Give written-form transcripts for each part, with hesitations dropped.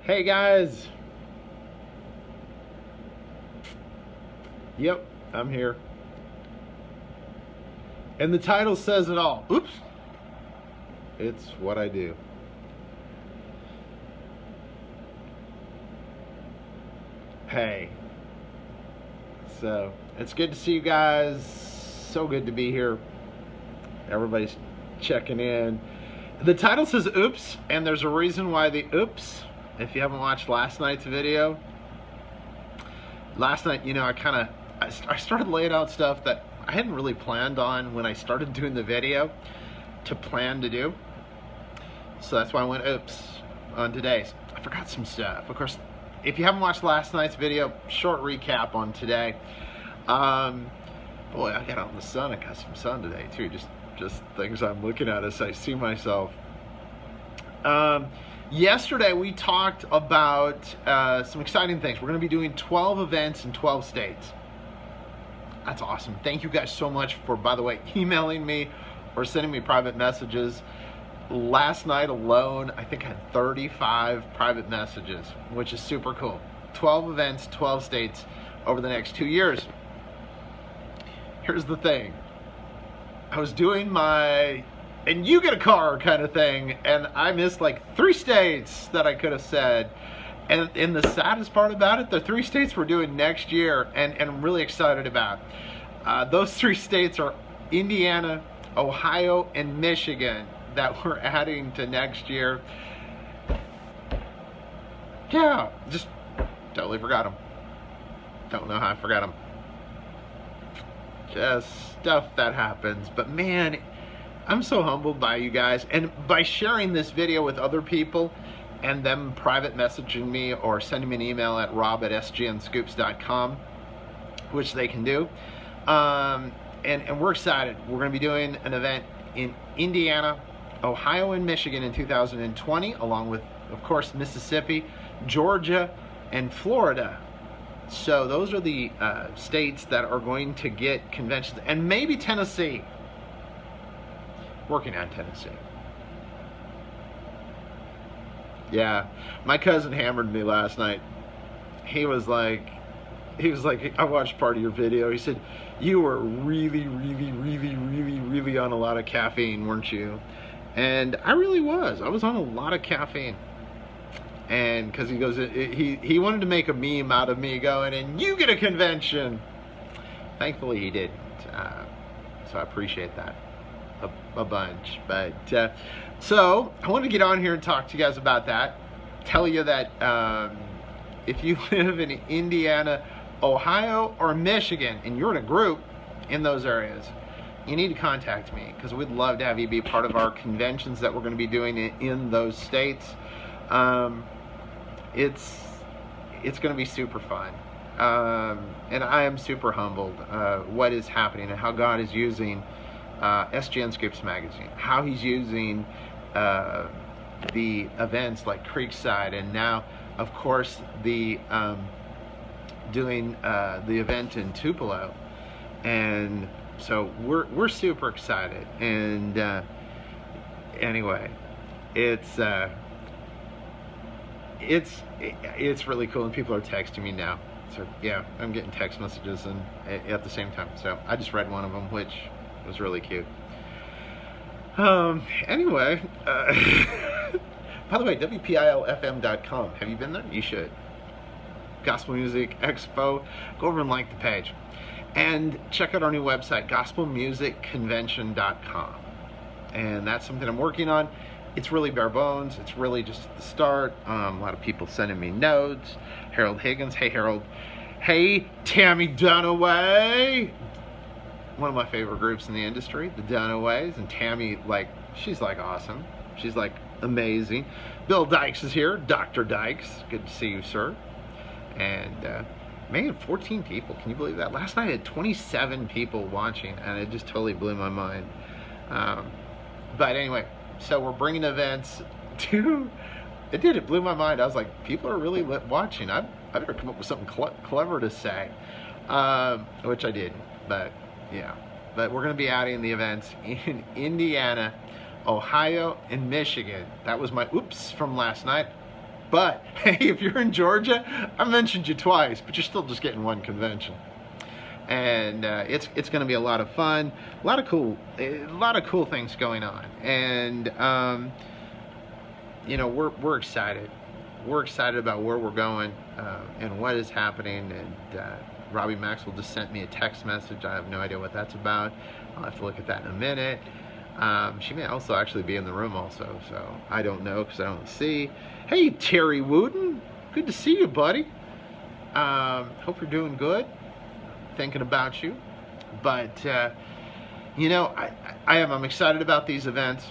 Hey guys. Yep, I'm here. And the title says it all. Oops. It's what I do. Hey. So, it's good to see you guys. So good to be here. Everybody's checking in. The title says oops, and there's a reason why the oops. If you haven't watched last night's video, last night, I started laying out stuff that I hadn't really planned on when I started doing the video to plan to do. So that's why I went oops on today's. I forgot some stuff. Of course, if you haven't watched last night's video, short recap on today. Boy, I got out in the sun. I got some sun today too. Just things I'm looking at as I see myself. Yesterday we talked about some exciting things. We're going to be doing 12 events in 12 states. That's awesome. Thank you guys so much for, by the way, emailing me or sending me private messages. Last night alone, I think I had 35 private messages, which is super cool. 12 events, 12 states over the next 2 years. Here's the thing. I was doing my and you get a car kind of thing, and I missed like 3 states that I could have said. And the saddest part about it, the 3 states we're doing next year, and I'm really excited about. Those 3 states are Indiana, Ohio, and Michigan that we're adding to next year. Yeah, just totally forgot them. Don't know how I forgot them. Just stuff that happens. But man, I'm so humbled by you guys, and by sharing this video with other people and them private messaging me or sending me an email at rob@sgnscoops.com, which they can do. And we're excited. We're going to be doing an event in Indiana, Ohio, and Michigan in 2020, along with, of course, Mississippi, Georgia, and Florida. So those are the states that are going to get conventions, and maybe Tennessee. Working on Tennessee. Yeah, my cousin hammered me last night. He was like, I watched part of your video. He said, you were really on a lot of caffeine, weren't you? And I really was. I was on a lot of caffeine. And because he goes, he wanted to make a meme out of me going, and you get a convention. Thankfully he didn't. So I appreciate that a bunch. But so I want to get on here and talk to you guys about that. Tell you that if you live in Indiana, Ohio, or Michigan, and you're in a group in those areas, you need to contact me, because we'd love to have you be part of our conventions that we're going to be doing in those states. It's going to be super fun. And I am super humbled what is happening and how God is using SGN Scoops magazine, how he's using the events like Creekside, and now of course the doing the event in Tupelo. And so we're super excited. And anyway, it's really cool, and people are texting me now. So yeah, I'm getting text messages and at the same time. So I just read one of them, which was really cute. Anyway, by the way, WPILFM.com. Have you been there? You should. Gospel Music Expo. Go over and like the page. And check out our new website, gospelmusicconvention.com. And that's something I'm working on. It's really bare bones. It's really just the start. A lot of people sending me notes. Harold Higgins. Hey, Harold. Hey, Tammy Dunaway. One of my favorite groups in the industry, the Dunaways. And Tammy, she's awesome. She's amazing. Bill Dykes is here. Dr. Dykes. Good to see you, sir. And man, 14 people. Can you believe that? Last night I had 27 people watching, and it just totally blew my mind. But anyway, so we're bringing events to, it blew my mind. I was like, people are really watching. I better come up with something clever to say, which I did. But yeah, but we're going to be adding the events in Indiana, Ohio, and Michigan. That was my oops from last night. But hey, if you're in Georgia, I mentioned you twice, but you're still just getting one convention. And it's going to be a lot of fun, a lot of cool things going on, and you know, we're excited. We're excited about where we're going and what is happening. And Robbie Maxwell just sent me a text message. I have no idea what that's about. I'll have to look at that in a minute. She may also actually be in the room also, so I don't know because I don't see. Hey, Terry Wooten, good to see you, buddy. Hope you're doing good. Thinking about you. But you know, I'm excited about these events.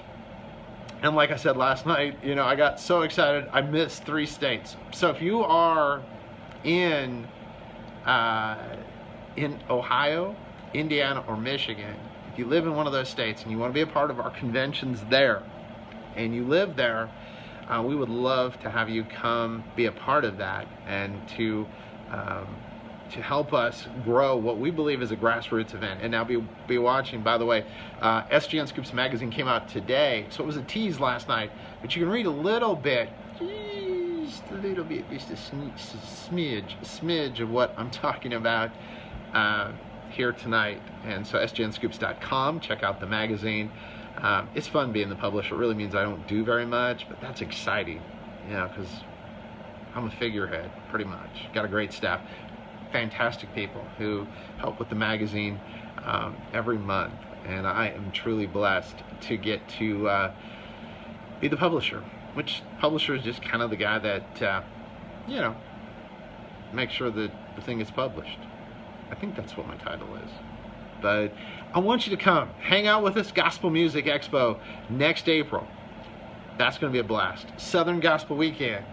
And like I said last night, you know, I got so excited I missed 3 states. So if you are in Ohio, Indiana, or Michigan, if you live in one of those states and you want to be a part of our conventions there, and you live there, we would love to have you come be a part of that, and to help us grow what we believe is a grassroots event. And now be watching, by the way, SGN Scoops magazine came out today, so it was a tease last night, but you can read a little bit, just a little bit, just a smidge of what I'm talking about here tonight. And so sgnscoops.com, check out the magazine. It's fun being the publisher. It really means I don't do very much, but that's exciting, you know, because I'm a figurehead, pretty much. Got a great staff. Fantastic people who help with the magazine every month, and I am truly blessed to get to be the publisher, which publisher is just kind of the guy that you know, makes sure that the thing is published. I think that's what my title is. But I want you to come hang out with us. Gospel Music Expo next April. That's going to be a blast. Southern Gospel Weekend.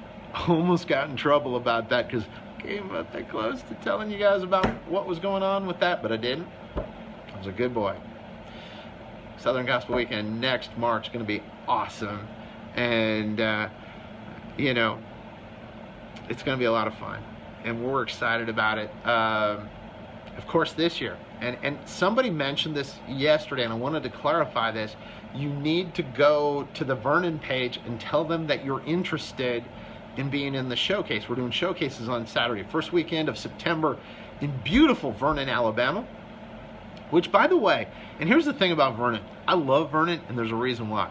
Almost got in trouble about that because came up that close to telling you guys about what was going on with that, but I didn't. I was a good boy. Southern Gospel Weekend next March is going to be awesome, and you know, it's going to be a lot of fun, and we're excited about it. Of course, this year, and somebody mentioned this yesterday, and I wanted to clarify this. You need to go to the Vernon page and tell them that you're interested in being in the showcase. We're doing showcases on Saturday, first weekend of September in beautiful Vernon, Alabama, which, by the way, and here's the thing about Vernon. I love Vernon, and there's a reason why.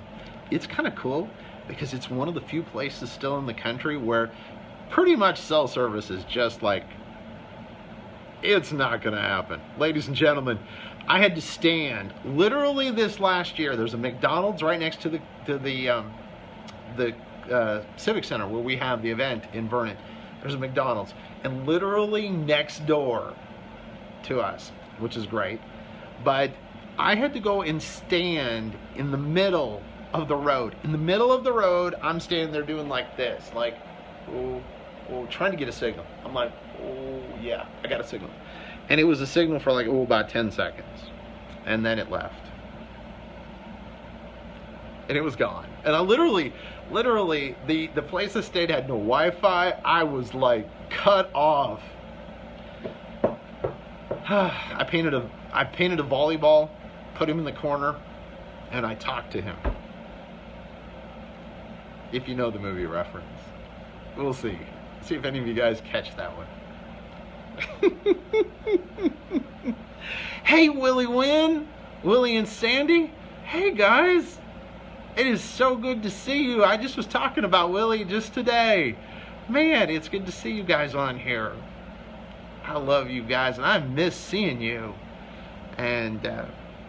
It's kind of cool because it's one of the few places still in the country where pretty much cell service is just like, it's not going to happen. Ladies and gentlemen, I had to stand literally this last year. There's a McDonald's right next to the Civic Center where we have the event in Vernon. There's a McDonald's, and literally next door to us, which is great, but I had to go and stand in the middle of the road. In the middle of the road, I'm standing there doing like this, like, oh, trying to get a signal. I'm like, oh yeah, I got a signal. And it was a signal for like, about 10 seconds. And then it left. And it was gone. And I literally, the place I stayed had no Wi-Fi. I was like cut off. I painted a volleyball, put him in the corner, and I talked to him. If you know the movie reference. We'll see. See if any of you guys catch that one. Hey, Willie and Sandy. Hey guys. It is so good to see you. I just was talking about Willie just today. Man, it's good to see you guys on here. I love you guys, and I miss seeing you. And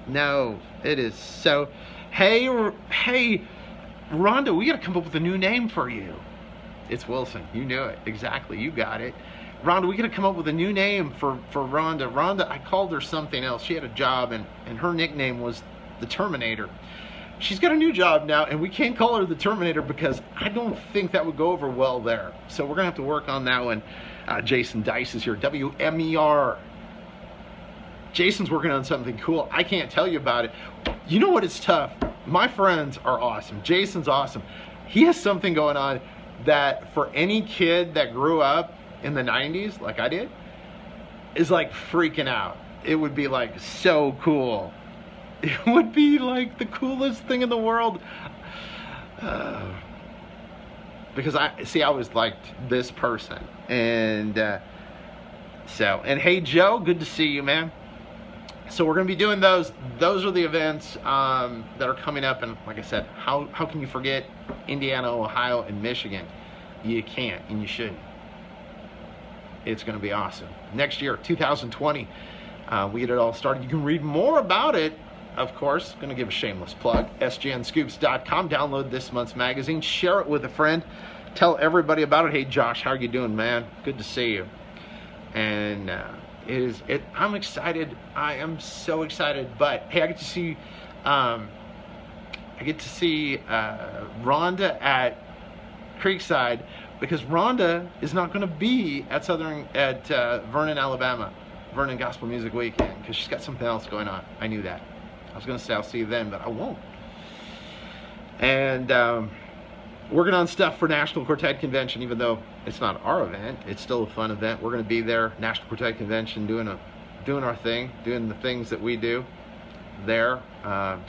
no, it is so. Hey, Rhonda, we got to come up with a new name for you. It's Wilson. You knew it. Exactly. You got it. Rhonda, we got to come up with a new name for Rhonda. Rhonda, I called her something else. She had a job, and her nickname was the Terminator. She's got a new job now, and we can't call her the Terminator because I don't think that would go over well there. So we're going to have to work on that one. Jason Dice is here. WMER. Jason's working on something cool. I can't tell you about it. You know what? It's tough. My friends are awesome. Jason's awesome. He has something going on that for any kid that grew up in the 90s, like I did, is like freaking out. It would be like so cool. It would be like the coolest thing in the world. because I always liked this person. And and hey Joe, good to see you, man. So we're going to be doing those. Those are the events that are coming up. And like I said, how can you forget Indiana, Ohio, and Michigan? You can't, and you shouldn't. It's going to be awesome. Next year, 2020, we get it all started. You can read more about it, of course. Going to give a shameless plug. sgnscoops.com. Download this month's magazine. Share it with a friend. Tell everybody about it. Hey, Josh, how are you doing, man? Good to see you. And I'm excited. I am so excited. But hey, I get to see Rhonda at Creekside, because Rhonda is not going to be at Vernon, Alabama, Vernon Gospel Music Weekend, because she's got something else going on. I knew that. I was going to say I'll see you then, but I won't. And working on stuff for National Quartet Convention, even though it's not our event, it's still a fun event. We're going to be there, National Quartet Convention, doing our thing, doing the things that we do there.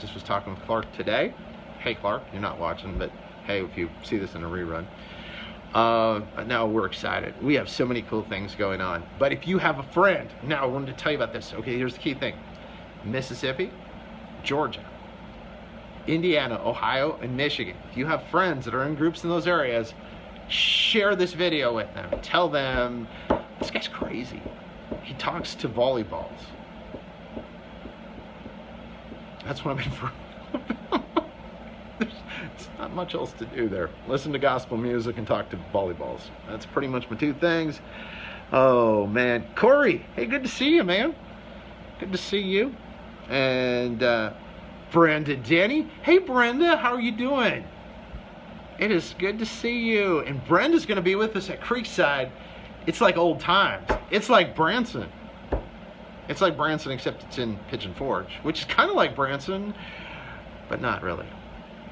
Just was talking with Clark today. Hey Clark, you're not watching, but hey, if you see this in a rerun. Now we're excited. We have so many cool things going on. But if you have a friend, now I wanted to tell you about this. Okay, here's the key thing. Mississippi, Georgia, Indiana, Ohio, and Michigan. If you have friends that are in groups in those areas, share this video with them. Tell them, this guy's crazy. He talks to volleyballs. That's what I've been for. There's not much else to do there. Listen to gospel music and talk to volleyballs. That's pretty much my two things. Oh, man. Corey, hey, good to see you, man. Good to see you. And Brenda Denny. Hey, Brenda, how are you doing? It is good to see you. And Brenda's going to be with us at Creekside. It's like old times. It's like Branson. It's like Branson, except it's in Pigeon Forge, which is kind of like Branson, but not really.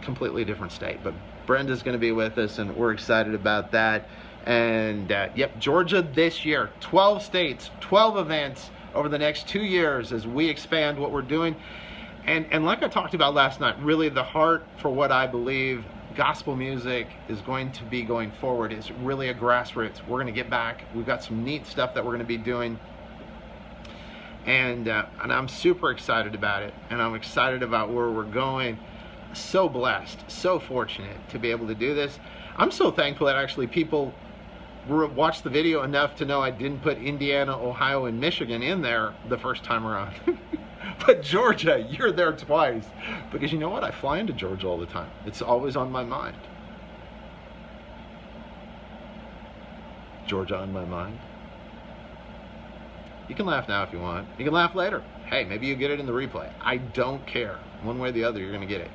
Completely different state. But Brenda's going to be with us, and we're excited about that. And yep, Georgia this year, 12 states, 12 events over the next 2 years as we expand what we're doing. And like I talked about last night, really the heart for what I believe gospel music is going to be going forward is really a grassroots. We're going to get back. We've got some neat stuff that we're going to be doing. And I'm super excited about it. And I'm excited about where we're going. So blessed, so fortunate to be able to do this. I'm so thankful that actually people watched the video enough to know I didn't put Indiana, Ohio, and Michigan in there the first time around. But Georgia, you're there twice. Because you know what? I fly into Georgia all the time. It's always on my mind. Georgia on my mind. You can laugh now if you want. You can laugh later. Hey, maybe you get it in the replay. I don't care. One way or the other, you're going to get it.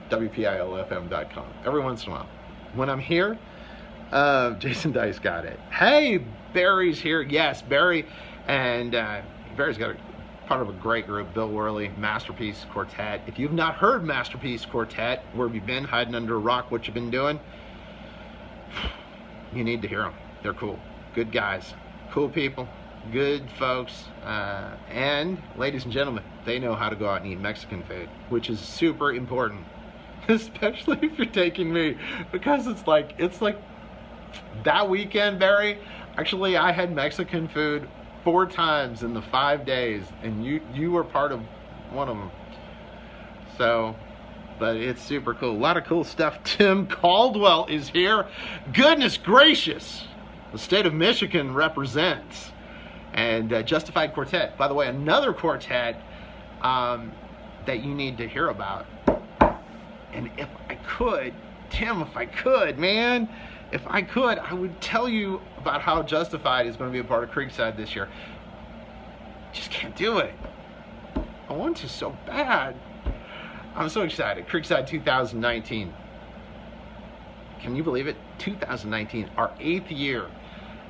WPILFM.com. Every once in a while. When I'm here, Jason Dice got it. Hey, Barry's here. Yes, Barry. And Barry's got part of a great group, Bill Worley, Masterpiece Quartet. If you've not heard Masterpiece Quartet, where have you been? Hiding under a rock, what you been doing? You need to hear them. They're cool. Good guys. Cool people. Good folks. And, ladies and gentlemen, they know how to go out and eat Mexican food, which is super important. Especially if you're taking me, because it's like that weekend, Barry. Actually, I had Mexican food 4 times in the 5 days, and you were part of one of them. So, but it's super cool. A lot of cool stuff. Tim Caldwell is here. Goodness gracious, the state of Michigan represents. And Justified Quartet, by the way, another quartet that you need to hear about. And if I could, Tim, if I could, man, if I could, I would tell you about how Justified is going to be a part of Creekside this year. Just can't do it. I want to so bad. I'm so excited. Creekside 2019. Can you believe it? 2019, our 8th year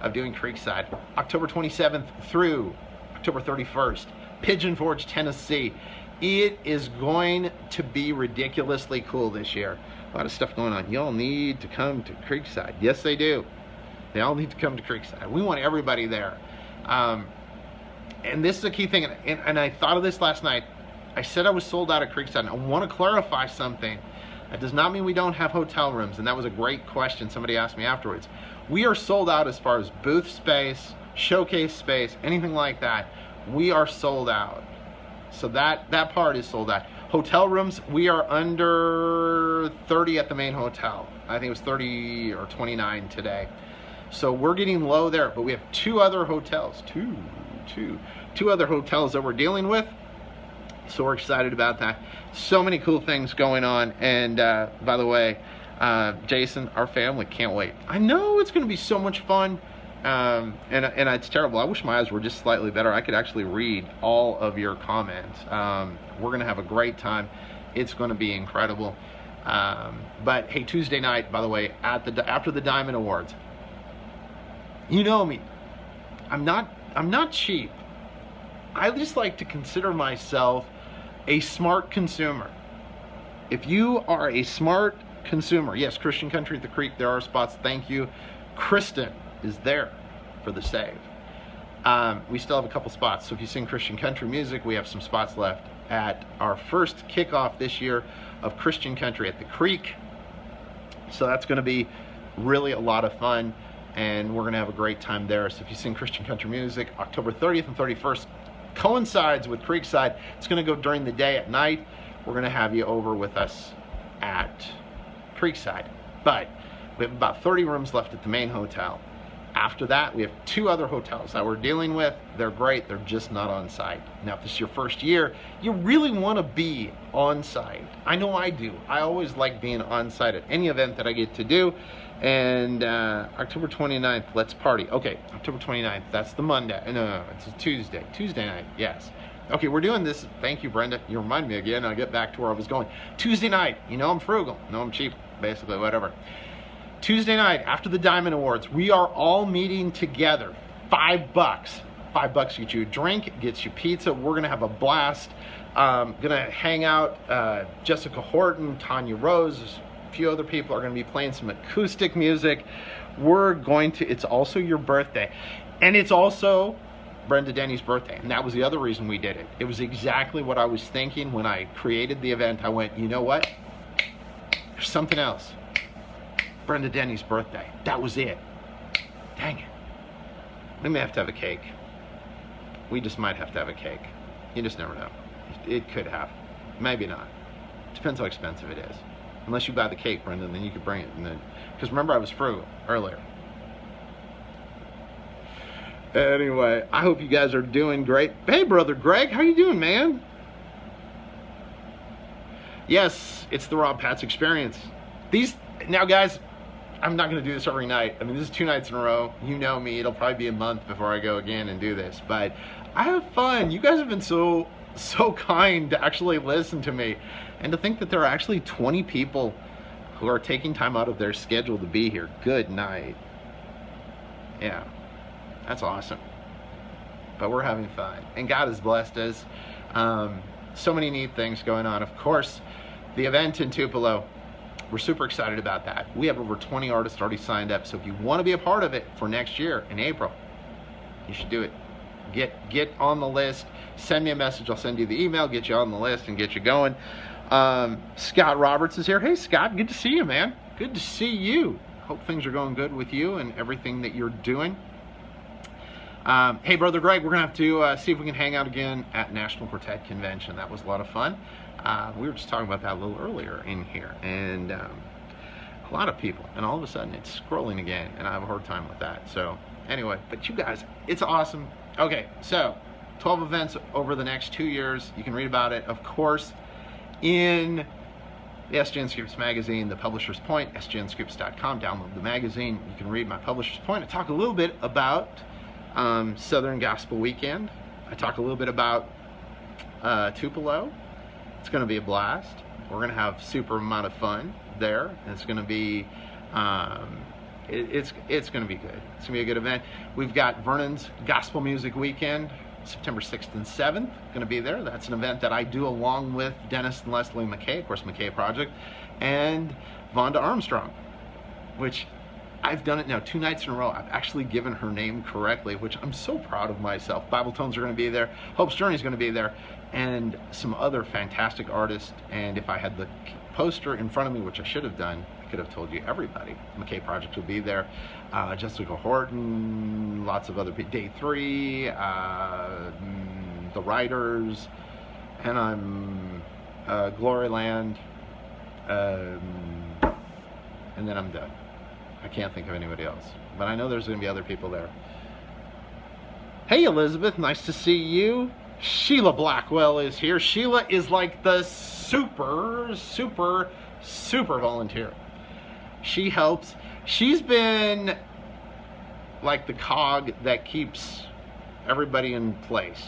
of doing Creekside. October 27th through October 31st. Pigeon Forge, Tennessee. It is going to be ridiculously cool this year. A lot of stuff going on. Y'all need to come to Creekside. Yes, they do. They all need to come to Creekside. We want everybody there. And this is a key thing. And I thought of this last night. I said I was sold out at Creekside. And I want to clarify something That does not mean we don't have hotel rooms, and that was a great question somebody asked me afterwards. We are sold out as far as booth space, showcase space, anything like that. We are sold out. So that part is sold out. Hotel rooms, we are under 30 at the main hotel. I think it was 30 or 29 today. So we're getting low there, but we have two other hotels, two other hotels that we're dealing with. So we're excited about that. So many cool things going on. And by the way, Jason, our family can't wait. I know it's going to be so much fun. And it's terrible. I wish my eyes were just slightly better. I could actually read all of your comments. We're going to have a great time. It's going to be incredible. But hey, Tuesday night, by the way, after the Diamond Awards, you know me. I'm not cheap. I just like to consider myself a smart consumer. If you are a smart consumer, yes, Christian Country at the Creek, there are spots. Thank you. Kristen is there for the save. We still have a couple spots. So if you sing Christian country music, we have some spots left at our first kickoff this year of Christian Country at the Creek. So that's going to be really a lot of fun, and we're going to have a great time there. So if you sing Christian country music, October 30th and 31st coincides with Creekside. It's going to go during the day. At night, we're going to have you over with us at Creekside. But we have about 30 rooms left at the main hotel. After that, we have two other hotels that we're dealing with. They're great. They're just not on site. Now, if this is your first year, you really want to be on site. I know I do. I always like being on site at any event that I get to do. And October 29th, let's party. Okay, October 29th, that's the Monday. No, it's a Tuesday. Tuesday night, yes. Okay, we're doing this. Thank you, Brenda. You remind me again. I'll get back to where I was going. Tuesday night, you know I'm frugal. You know I'm cheap, basically, whatever. Tuesday night, after the Diamond Awards, we are all meeting together. $5. $5 gets you a drink, gets you pizza. We're going to have a blast. Going to hang out. Jessica Horton, Tanya Rose, a few other people are going to be playing some acoustic music. It's also your birthday. And it's also Brenda Denny's birthday. And that was the other reason we did it. It was exactly what I was thinking when I created the event. I went, you know what? There's something else. Brenda Denny's birthday. That was it. Dang it. We may have to have a cake. We just might have to have a cake. You just never know. It could happen. Maybe not. Depends how expensive it is. Unless you buy the cake, Brenda, then you could bring it. Because remember, I was frugal earlier. Anyway, I hope you guys are doing great. Hey, Brother Greg, how you doing, man? Yes, it's the Rob Patz experience. Now, guys, I'm not going to do this every night. I mean, this is 2 nights in a row. You know me. It'll probably be a month before I go again and do this. But I have fun. You guys have been so kind to actually listen to me. And to think that there are actually 20 people who are taking time out of their schedule to be here. Good night. Yeah, that's awesome. But we're having fun. And God has blessed us. So many neat things going on. Of course, the event in Tupelo. We're super excited about that. We have over 20 artists already signed up. So if you want to be a part of it for next year in April, you should do it. Get on the list. Send me a message. I'll send you the email, get you on the list, and get you going. Scott Roberts is here. Hey, Scott. Good to see you, man. Good to see you. Hope things are going good with you and everything that you're doing. Hey, Brother Greg, we're going to have to see if we can hang out again at National Quartet Convention. That was a lot of fun. We were just talking about that a little earlier in here, and a lot of people, and all of a sudden it's scrolling again, and I have a hard time with that. So anyway, but you guys, it's awesome. Okay, so 12 events over the next 2 years. You can read about it, of course, in the SGN Scoops magazine, The Publisher's Point, sgnscoops.com. Download the magazine. You can read my Publisher's Point. I talk a little bit about Southern Gospel Weekend. I talk a little bit about Tupelo. It's going to be a blast. We're going to have super amount of fun there. And it's going to be it's going to be good. It's going to be a good event. We've got Vernon's Gospel Music Weekend, September 6th and 7th. Going to be there. That's an event that I do along with Dennis and Leslie McKay, of course, McKay Project, and Vonda Armstrong, which I've done it now 2 nights in a row. I've actually given her name correctly, which I'm so proud of myself. Bible Tones are going to be there. Hope's Journey is going to be there, and some other fantastic artists. And if I had the poster in front of me, which I should have done. I could have told you everybody. McKay Project will be there. Jessica Horton, lots of other people. Day 3, the writers, and I'm Gloryland, and then I'm done. I can't think of anybody else, but I know there's going to be other people there. Hey Elizabeth, nice to see you. Sheila Blackwell is here. Sheila is like the super volunteer. She helps. She's been like the cog that keeps everybody in place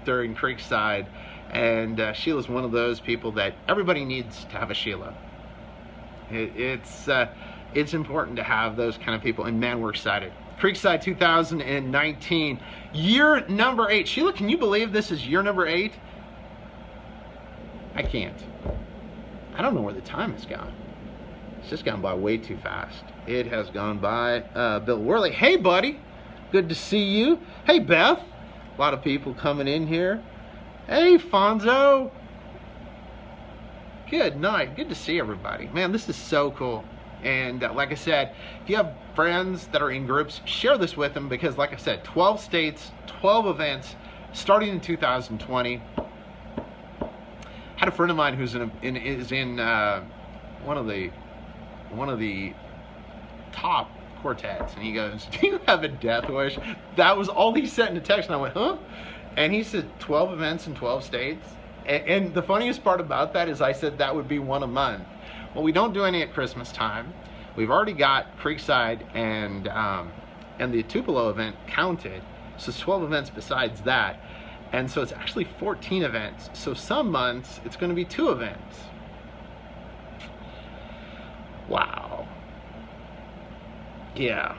during Creekside, and Sheila's one of those people that everybody needs to have a Sheila. It's important to have those kind of people, and man, we're excited. Creekside 2019, year number 8. Sheila, can you believe this is year number 8? I can't. I don't know where the time has gone. It's just gone by way too fast. It has gone by. Bill Worley, hey buddy, good to see you. Hey Beth, a lot of people coming in here. Hey Fonzo, good night, good to see everybody. Man, this is so cool. And like I said, if you have friends that are in groups, share this with them, because like I said, 12 states, 12 events, starting in 2020. Had a friend of mine who's in one of the top quartets, and he goes, "Do you have a death wish?" That was all he sent in a text, and I went, "Huh?" And he said 12 events in 12 states. And the funniest part about that is I said that would be one a month. Well, we don't do any at Christmas time. We've already got Creekside and the Tupelo event counted, so it's 12 events besides that, and so it's actually 14 events. So some months it's going to be 2 events. Wow. Yeah.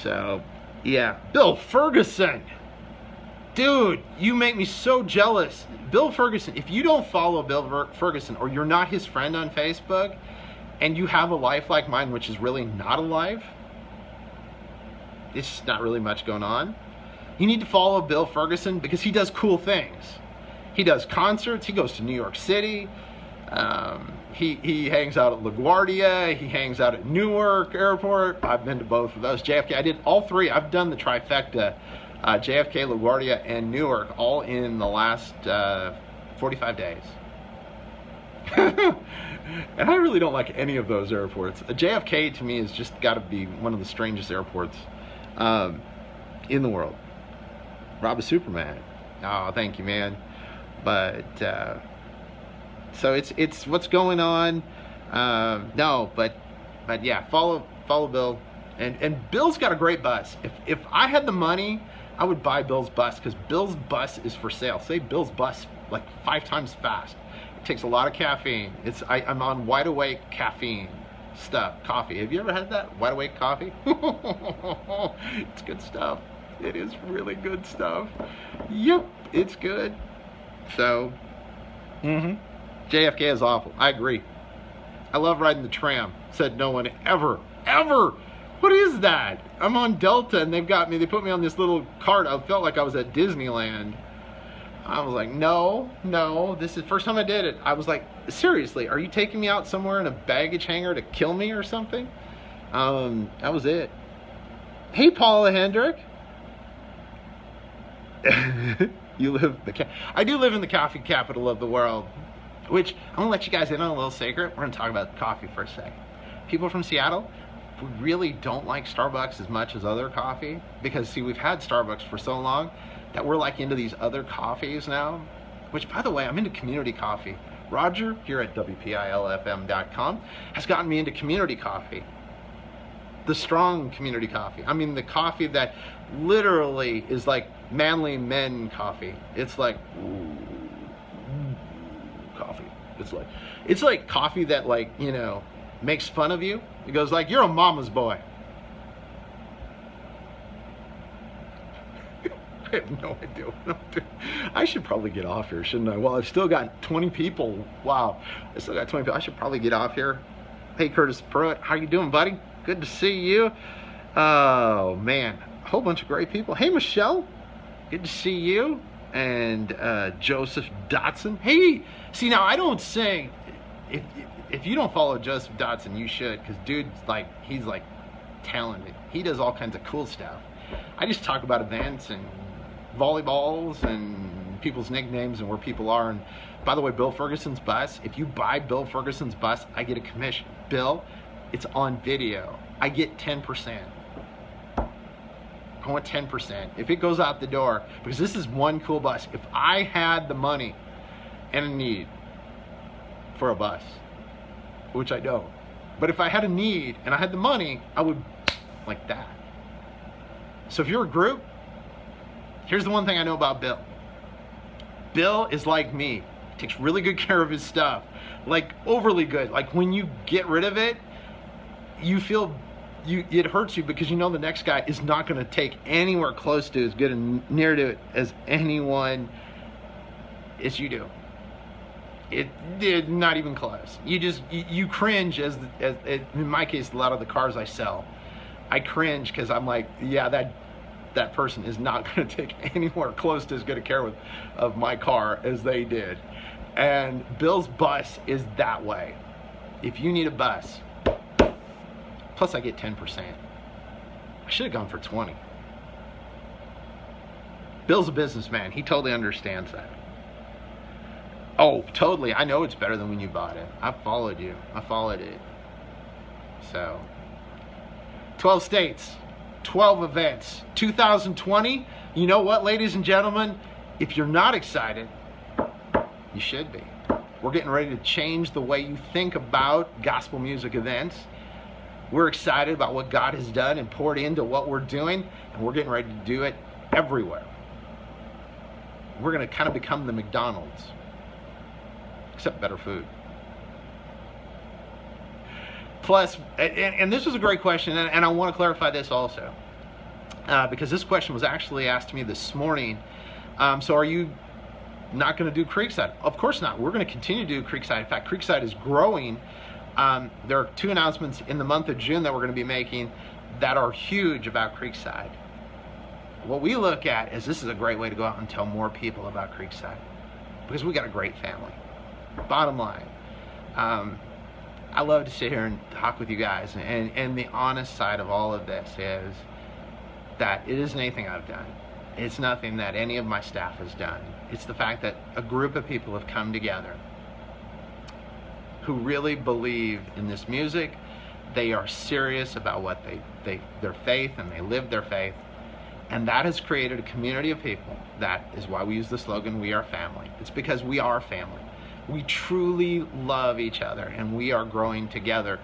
So yeah, Bill Ferguson. Dude, you make me so jealous. Bill Ferguson, if you don't follow Bill Ferguson, or you're not his friend on Facebook, and you have a life like mine, which is really not a life, it's just not really much going on, you need to follow Bill Ferguson, because he does cool things. He does concerts, he goes to New York City, he hangs out at LaGuardia, he hangs out at Newark Airport. I've been to both of those. JFK, I did all 3. I've done the trifecta. JFK, LaGuardia, and Newark, all in the last 45 days. And I really don't like any of those airports. JFK to me has just got to be one of the strangest airports in the world. Rob is Superman. Oh, thank you, man. But so it's what's going on. No, but yeah, follow Bill, and Bill's got a great bus. If I had the money, I would buy Bill's bus, because Bill's bus is for sale. Say Bill's bus like 5 times fast. It takes a lot of caffeine. I'm on Wide Awake caffeine stuff. Coffee. Have you ever had that? Wide Awake coffee? It's good stuff. It is really good stuff. Yep, it's good. So, JFK is awful. I agree. I love riding the tram. Said no one ever. What is that? I'm on Delta, and they put me on this little cart. I felt like I was at Disneyland. I was like, no, this is the first time I did it. I was like, seriously, are you taking me out somewhere in a baggage hangar to kill me or something? That was it. Hey, Paula Hendrick. I do live in the coffee capital of the world, which I'm gonna let you guys in on a little secret. We're gonna talk about coffee for a second. People from Seattle, we really don't like Starbucks as much as other coffee, because see, we've had Starbucks for so long that we're like into these other coffees now, which, by the way, I'm into community coffee. Roger here at WPILFM.com has gotten me into community coffee. The strong community coffee. I mean, the coffee that literally is like manly men coffee. It's like coffee. It's like coffee that, like, you know, makes fun of you. It goes like, you're a mama's boy. I have no idea what I'm doing. I should probably get off here, shouldn't I? Well, I've still got 20 people. Wow, I still got 20 people. I should probably get off here. Hey, Curtis Pruitt, how you doing, buddy? Good to see you. Oh, man, a whole bunch of great people. Hey, Michelle, good to see you. And Joseph Dotson. Hey, see, now I don't sing. if if you don't follow Joseph Dotson, you should, because dude's like, he's like talented. He does all kinds of cool stuff. I just talk about events and volleyballs and people's nicknames and where people are. And by the way, Bill Ferguson's bus, if you buy Bill Ferguson's bus, I get a commission. Bill, it's on video. I get 10%. I want 10%. If it goes out the door, because this is one cool bus. If I had the money and a need for a bus, which I don't, but if I had a need and I had the money, I would like that. So if you're a group, here's the one thing I know about Bill. Bill is like me. He takes really good care of his stuff. Like overly good. Like when you get rid of it, you feel it hurts you, because you know the next guy is not going to take anywhere close to as good and near to it as anyone as you do. It not even close. You cringe as in my case, a lot of the cars I sell, I cringe because I'm like, yeah, that person is not going to take anywhere close to as good a care of my car as they did. And Bill's bus is that way. If you need a bus, plus I get 10%. I should have gone for 20. Bill's a businessman. He totally understands that. Oh, totally. I know it's better than when you bought it. I followed you. I followed it. So, 12 states, 12 events, 2020. You know what, ladies and gentlemen? If you're not excited, you should be. We're getting ready to change the way you think about gospel music events. We're excited about what God has done and poured into what we're doing, and we're getting ready to do it everywhere. We're going to kind of become the McDonald's, except better food. Plus, and this was a great question, and I want to clarify this also, because this question was actually asked to me this morning. So are you not going to do Creekside? Of course not. We're going to continue to do Creekside. In fact, Creekside is growing. There are 2 announcements in the month of June that we're going to be making that are huge about Creekside. What we look at is this is a great way to go out and tell more people about Creekside, because we got a great family. Bottom line, I love to sit here and talk with you guys, and the honest side of all of this is that it isn't anything I've done. It's nothing that any of my staff has done. It's the fact that a group of people have come together who really believe in this music. They are serious about what their faith, and they live their faith. And that has created a community of people. That is why we use the slogan, we are family. It's because we are family. We truly love each other, and we are growing together.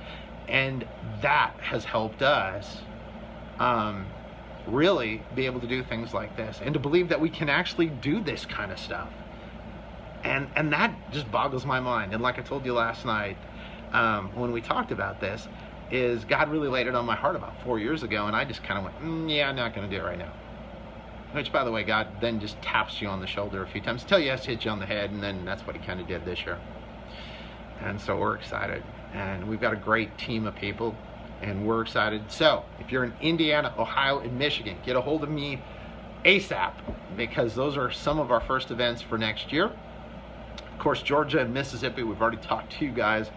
And that has helped us really be able to do things like this, and to believe that we can actually do this kind of stuff. And that just boggles my mind. And like I told you last night, when we talked about this, is God really laid it on my heart about 4 years ago, and I just kind of went, yeah, I'm not going to do it right now. Which, by the way, God then just taps you on the shoulder a few times, tell you has to hit you on the head, and then that's what he kind of did this year. And so we're excited, and we've got a great team of people, and we're excited. So if you're in Indiana, Ohio, and Michigan, get a hold of me ASAP, because those are some of our first events for next year. Of course, Georgia and Mississippi, we've already talked to you guys,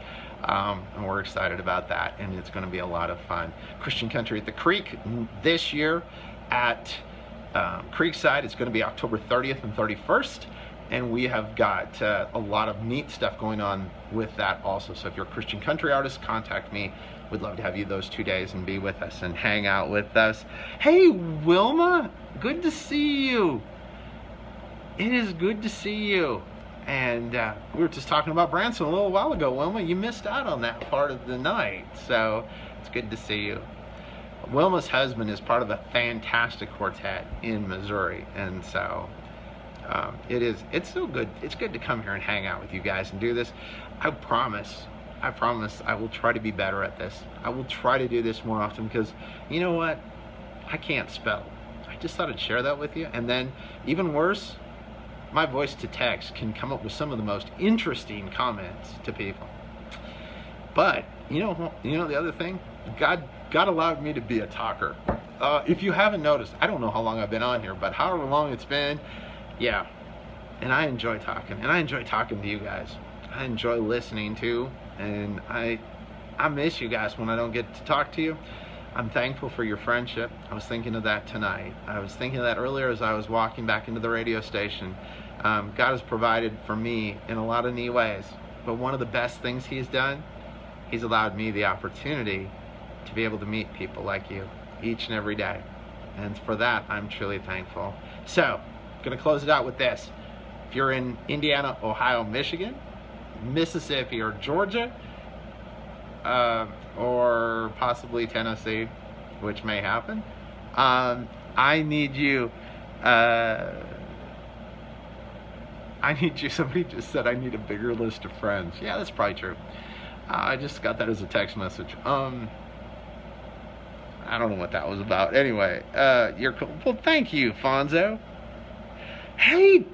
and we're excited about that, and it's going to be a lot of fun. Christian Country at the Creek this year at Creekside. It's going to be October 30th and 31st, and we have got a lot of neat stuff going on with that also. So if you're a Christian country artist, contact me. We'd love to have you those 2 days and be with us and hang out with us. Hey, Wilma, good to see you. It is good to see you. And we were just talking about Branson a little while ago, Wilma. You missed out on that part of the night, so it's good to see you. Wilma's husband is part of a fantastic quartet in Missouri, and so it's so good. It's good to come here and hang out with you guys and do this. I promise I will try to be better at this. I will try to do this more often, because you know what? I can't spell. I just thought I'd share that with you. And then even worse, my voice to text can come up with some of the most interesting comments to people. But you know the other thing, God allowed me to be a talker. If you haven't noticed, I don't know how long I've been on here, but however long it's been, yeah. And I enjoy talking, and I enjoy talking to you guys. I enjoy listening to, and I miss you guys when I don't get to talk to you. I'm thankful for your friendship. I was thinking of that tonight. I was thinking of that earlier as I was walking back into the radio station. God has provided for me in a lot of neat ways, but one of the best things He's done, He's allowed me the opportunity to be able to meet people like you each and every day. And for that, I'm truly thankful. So, I'm going to close it out with this. If you're in Indiana, Ohio, Michigan, Mississippi, or Georgia, or possibly Tennessee, which may happen, I need you. Somebody just said I need a bigger list of friends. Yeah, that's probably true. I just got that as a text message. I don't know what that was about. Anyway, you're cool. Well, thank you, Fonzo. Hey,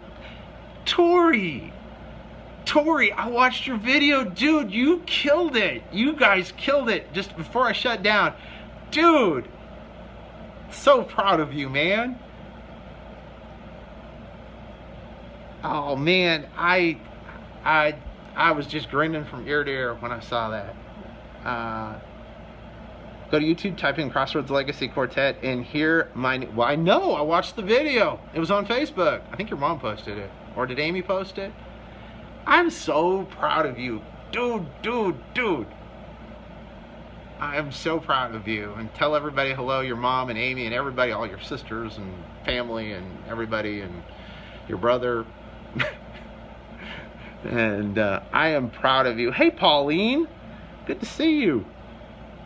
Tori, I watched your video. Dude, you killed it. You guys killed it just before I shut down. Dude, so proud of you, man. Oh, man, I was just grinning from ear to ear when I saw that. Go to YouTube, type in Crossroads Legacy Quartet, and hear my... Well, I know, I watched the video. It was on Facebook. I think your mom posted it. Or did Amy post it? I'm so proud of you. Dude. I am so proud of you. And tell everybody hello, your mom and Amy and everybody, all your sisters and family and everybody and your brother. And I am proud of you. Hey, Pauline. Good to see you.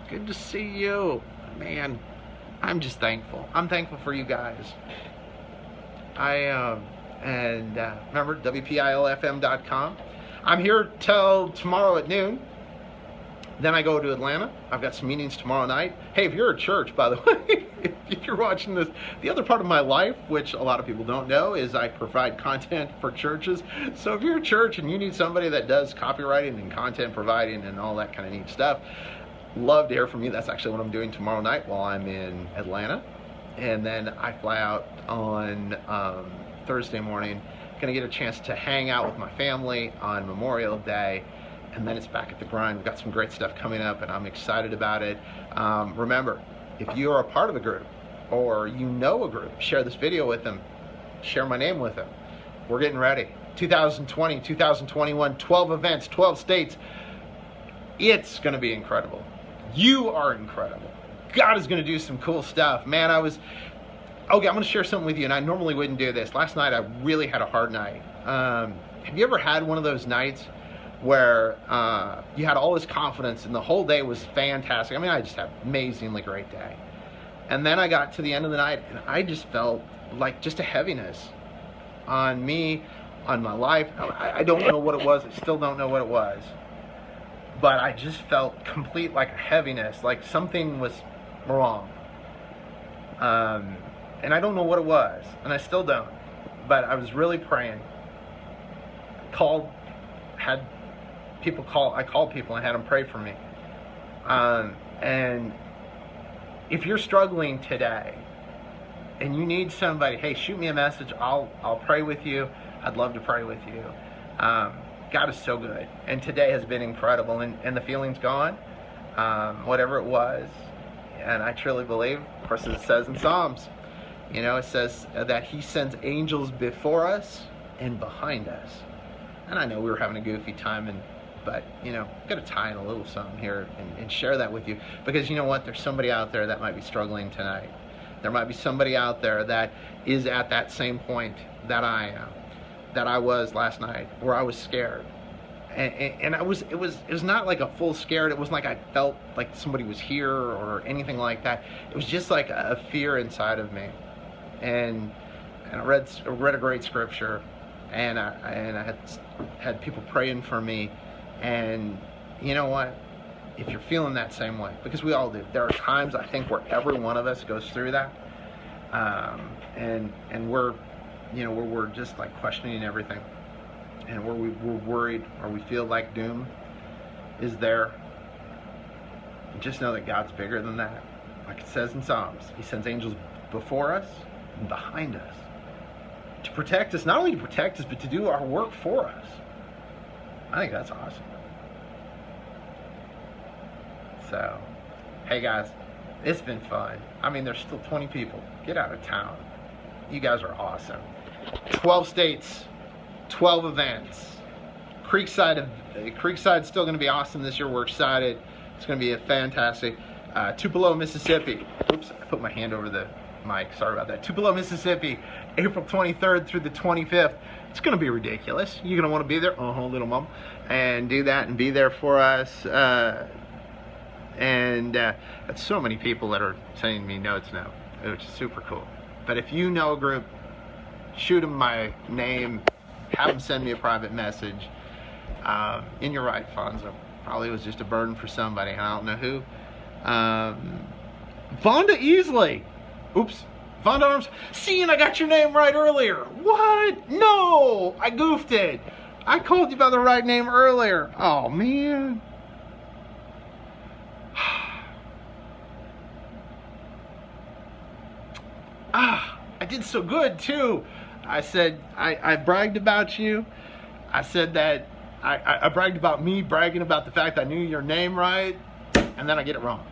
Good to see you. Man, I'm just thankful. I'm thankful for you guys. Remember, WPILFM.com. I'm here till tomorrow at noon. Then I go to Atlanta. I've got some meetings tomorrow night. Hey, if you're a church, by the way, if you're watching this, the other part of my life, which a lot of people don't know, is I provide content for churches. So if you're a church and you need somebody that does copywriting and content providing and all that kind of neat stuff, love to hear from you. That's actually what I'm doing tomorrow night while I'm in Atlanta. And then I fly out on Thursday morning. Gonna get a chance to hang out with my family on Memorial Day. And then it's back at the grind. We've got some great stuff coming up, and I'm excited about it. Remember, if you are a part of a group or you know a group, share this video with them. Share my name with them. We're getting ready. 2020, 2021, 12 events, 12 states. It's going to be incredible. You are incredible. God is going to do some cool stuff. Man, okay, I'm going to share something with you, and I normally wouldn't do this. Last night, I really had a hard night. Have you ever had one of those nights where you had all this confidence and the whole day was fantastic? I mean, I just had an amazingly great day. And then I got to the end of the night and I just felt like just a heaviness on me, on my life. I don't know what it was. I still don't know what it was. But I just felt complete like a heaviness, like something was wrong. And I don't know what it was, and I still don't. But I was really praying. I called people and had them pray for me. And if you're struggling today and you need somebody, hey, shoot me a message. I'll pray with you. I'd love to pray with you. God is so good, and today has been incredible, and the feeling's gone, whatever it was. And I truly believe, of course, as it says in Psalms, it says that He sends angels before us and behind us. And I know we were having a goofy time, but got to tie in a little something here and share that with you, because you know what? There's somebody out there that might be struggling tonight. There might be somebody out there that is at that same point that I am, that I was last night, where I was scared, and it was not like a full scared. It wasn't like I felt like somebody was here or anything like that. It was just like a fear inside of me, and I read a great scripture, and I had people praying for me. And you know what? If you're feeling that same way, because we all do, there are times I think where every one of us goes through that, and we're just like questioning everything, and we're worried, or we feel like doom is there. Just know that God's bigger than that. Like it says in Psalms, He sends angels before us and behind us to protect us, not only to protect us, but to do our work for us. I think that's awesome. So, hey guys, it's been fun. I mean, there's still 20 people. Get out of town. You guys are awesome. 12 states, 12 events. Creekside's still going to be awesome this year. We're excited. It's going to be a fantastic. Tupelo, Mississippi. Oops, I put my hand over the mic. Sorry about that. Tupelo, Mississippi, April 23rd through the 25th. It's going to be ridiculous. You're going to want to be there, little mom, and do that and be there for us. That's so many people that are sending me notes now, which is super cool. But if you know a group, shoot them my name, have them send me a private message. In your right, Fonzo. Probably was just a burden for somebody, and I don't know who. Vonda Easley. Oops. Vonda Arms. See, and I got your name right earlier. What? No, I goofed it. I called you by the right name earlier. Oh, man. I did so good, too. I said, I bragged about you. I said that I bragged about me bragging about the fact I knew your name right, and then I get it wrong.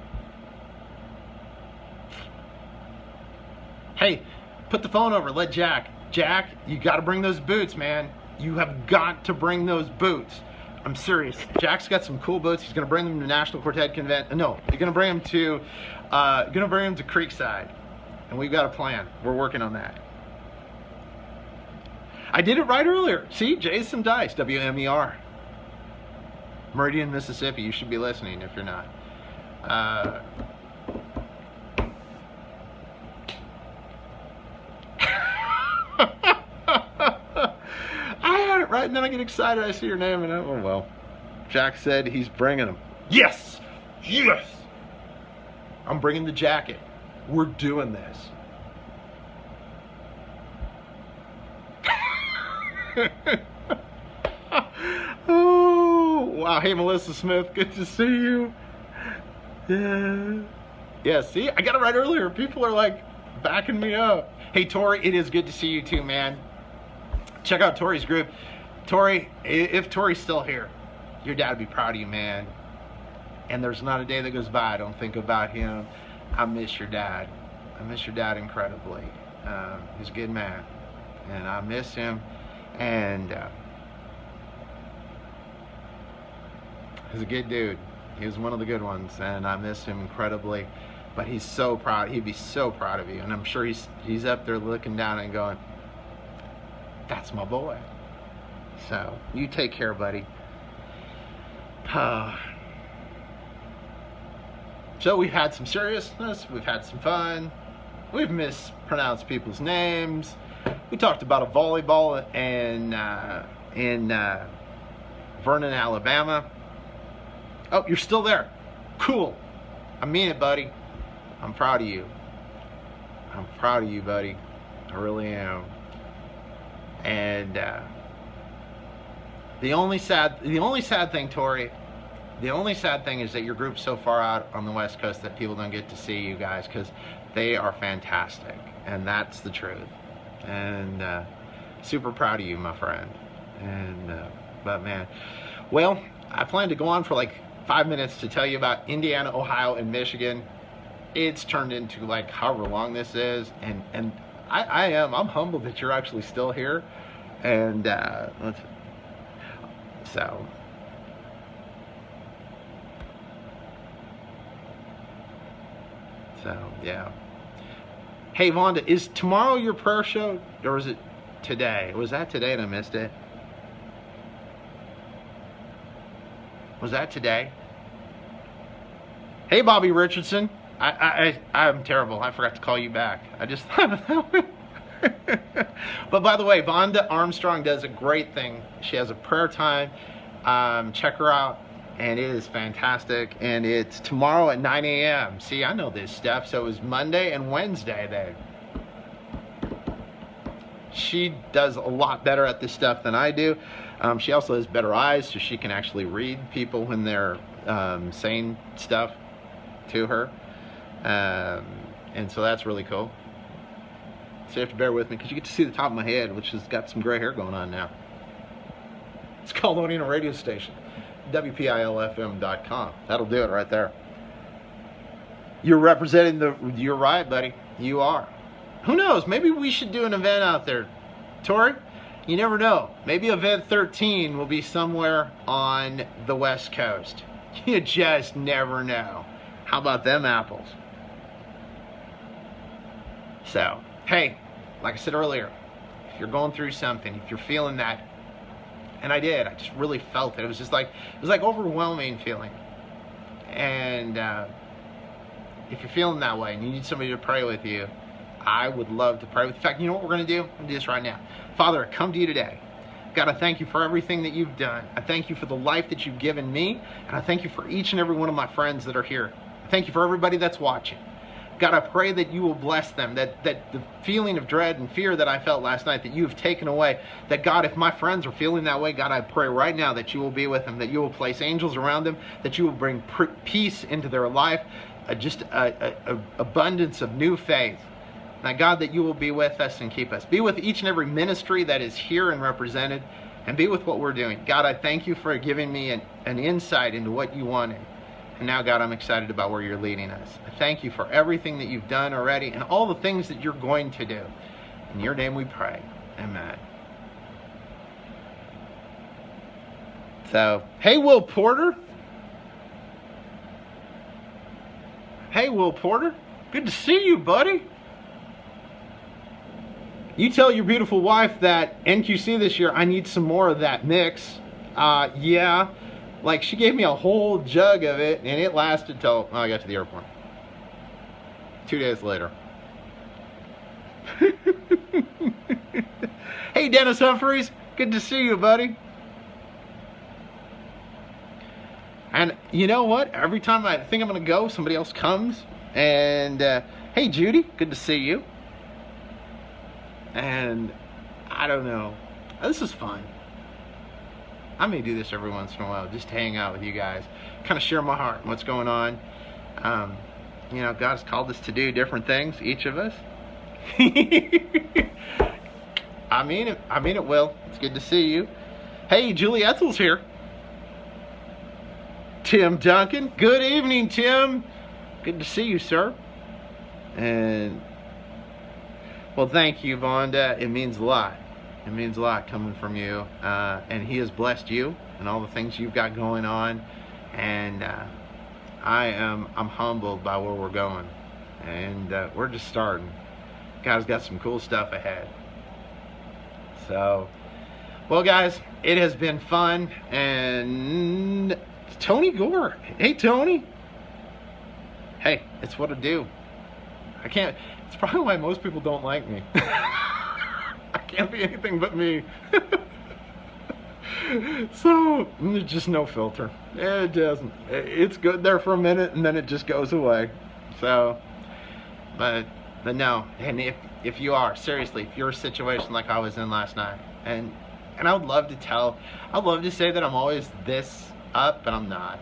Hey, put the phone over, let Jack. Jack, you got to bring those boots, man. You have got to bring those boots. I'm serious. Jack's got some cool boots. He's going to bring them to National Quartet Convention. No, you're going to bring them to Creekside. And we've got a plan. We're working on that. I did it right earlier. See, Jason Dice, WMER. Meridian, Mississippi. You should be listening if you're not. I had it right, and then I get excited. I see your name, and oh well. Jack said he's bringing them. Yes! Yes! I'm bringing the jacket. We're doing this. Oh, wow. Hey, Melissa Smith, good to see you. Yeah, see, I got it right earlier. People are like backing me up. Hey, Tori, it is good to see you too, man. Check out Tori's group. Tori, if Tori's still here, your dad would be proud of you, man. And there's not a day that goes by I don't think about him. I miss your dad. I miss your dad incredibly. He's a good man, and I miss him. And he's a good dude. He was one of the good ones, and I miss him incredibly. But he's so proud. He'd be so proud of you, and I'm sure he's up there looking down and going, "That's my boy." So you take care, buddy. So we've had some seriousness. We've had some fun. We've mispronounced people's names. We talked about a volleyball in Vernon, Alabama. Oh, you're still there. Cool. I mean it, buddy. I'm proud of you. I'm proud of you, buddy. I really am. And the only sad thing, Tori, the only sad thing is that your group's so far out on the West Coast that people don't get to see you guys, because they are fantastic, and that's the truth. And super proud of you, my friend. And but man, well, I plan to go on for like 5 minutes to tell you about Indiana, Ohio, and Michigan. It's turned into like however long this is, and I'm humbled that you're actually still here. And so yeah. Hey, Vonda, is tomorrow your prayer show, or is it today? Was that today and I missed it? Was that today? Hey, Bobby Richardson. I'm terrible. I forgot to call you back. I just thought of that one. But by the way, Vonda Armstrong does a great thing. She has a prayer time. Check her out. And it is fantastic. And it's tomorrow at 9 a.m. See, I know this stuff. So it was Monday and Wednesday then. She does a lot better at this stuff than I do. She also has better eyes, so she can actually read people when they're saying stuff to her. And so that's really cool. So you have to bear with me, because you get to see the top of my head, which has got some gray hair going on now. It's called owning a radio station. WPILFM.com. That'll do it right there. You're representing you're right, buddy. You are. Who knows? Maybe we should do an event out there. Tori, you never know. Maybe event 13 will be somewhere on the West Coast. You just never know. How about them apples? So, hey, like I said earlier, if you're going through something, if you're feeling that, and I did, I just really felt it. It was like overwhelming feeling. And if you're feeling that way and you need somebody to pray with you, I would love to pray with you. In fact, you know what we're going to do? I'm going to do this right now. Father, I come to you today. God, I thank you for everything that you've done. I thank you for the life that you've given me. And I thank you for each and every one of my friends that are here. I thank you for everybody that's watching. God, I pray that you will bless them, that the feeling of dread and fear that I felt last night, that you have taken away, that God, if my friends are feeling that way, God, I pray right now that you will be with them, that you will place angels around them, that you will bring peace into their life, just a abundance of new faith. Now, God, that you will be with us and keep us. Be with each and every ministry that is here and represented, and be with what we're doing. God, I thank you for giving me an insight into what you wanted. And now, God, I'm excited about where you're leading us. I thank you for everything that you've done already and all the things that you're going to do. In your name we pray. Amen. So, hey, Will Porter. Hey, Will Porter. Good to see you, buddy. You tell your beautiful wife that NQC this year, I need some more of that mix. Yeah. Like, she gave me a whole jug of it, and it lasted till I got to the airport. 2 days later. Hey, Dennis Humphreys. Good to see you, buddy. And you know what? Every time I think I'm going to go, somebody else comes. And, hey, Judy. Good to see you. And I don't know. This is fun. I may do this every once in a while, just to hang out with you guys, kind of share my heart and what's going on. You know, God's called us to do different things, each of us. I mean it, Will. It's good to see you. Hey, Julie Ethel's here. Tim Duncan. Good evening, Tim. Good to see you, sir. And, well, thank you, Vonda. It means a lot. It means a lot coming from you, and he has blessed you and all the things you've got going on, and I'm humbled by where we're going, and we're just starting. God's got some cool stuff ahead. So, well, guys, it has been fun, and Tony Gore. Hey, Tony. Hey, it's what I do. I can't. It's probably why most people don't like me. I can't be anything but me. So, there's just no filter. It doesn't. It's good there for a minute, and then it just goes away. So, but no. And if you are, seriously, if you're a situation like I was in last night, and I would love to say that I'm always this up, but I'm not.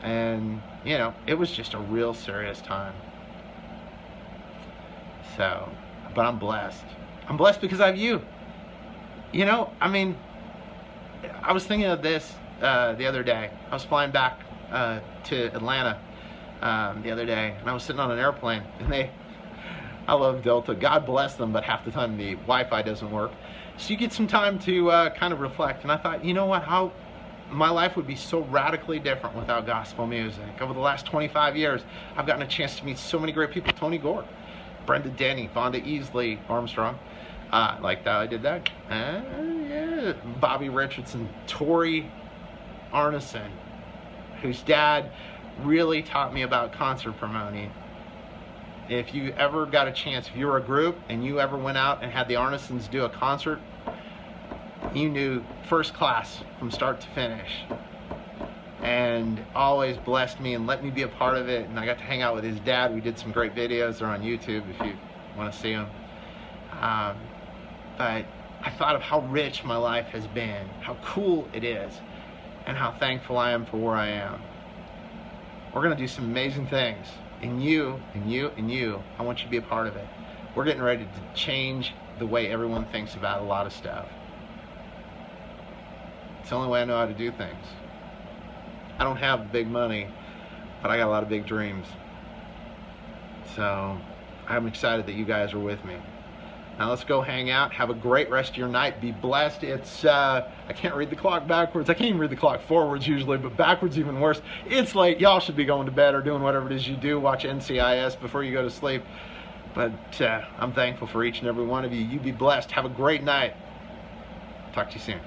And, you know, it was just a real serious time. So, but I'm blessed. I'm blessed because I have you. You know, I mean, I was thinking of this the other day. I was flying back to Atlanta the other day, and I was sitting on an airplane, and I love Delta. God bless them, but half the time the Wi-Fi doesn't work. So you get some time to kind of reflect. And I thought, you know what, how my life would be so radically different without gospel music. Over the last 25 years, I've gotten a chance to meet so many great people. Tony Gore, Brenda Denny, Vonda Easley Armstrong. Like that, I did that. Yeah. Bobby Richardson, Tori Arneson, whose dad really taught me about concert promoting. If you ever got a chance, if you were a group and you ever went out and had the Arnesons do a concert, you knew first class from start to finish. And always blessed me and let me be a part of it. And I got to hang out with his dad. We did some great videos. They're on YouTube if you want to see them. But I thought of how rich my life has been, how cool it is, and how thankful I am for where I am. We're going to do some amazing things. And you, and you, and you, I want you to be a part of it. We're getting ready to change the way everyone thinks about a lot of stuff. It's the only way I know how to do things. I don't have big money, but I got a lot of big dreams. So I'm excited that you guys are with me. Now let's go hang out. Have a great rest of your night. Be blessed. It's, I can't read the clock backwards. I can't even read the clock forwards usually, but backwards even worse. It's late. Y'all should be going to bed or doing whatever it is you do. Watch NCIS before you go to sleep. But I'm thankful for each and every one of you. You be blessed. Have a great night. Talk to you soon.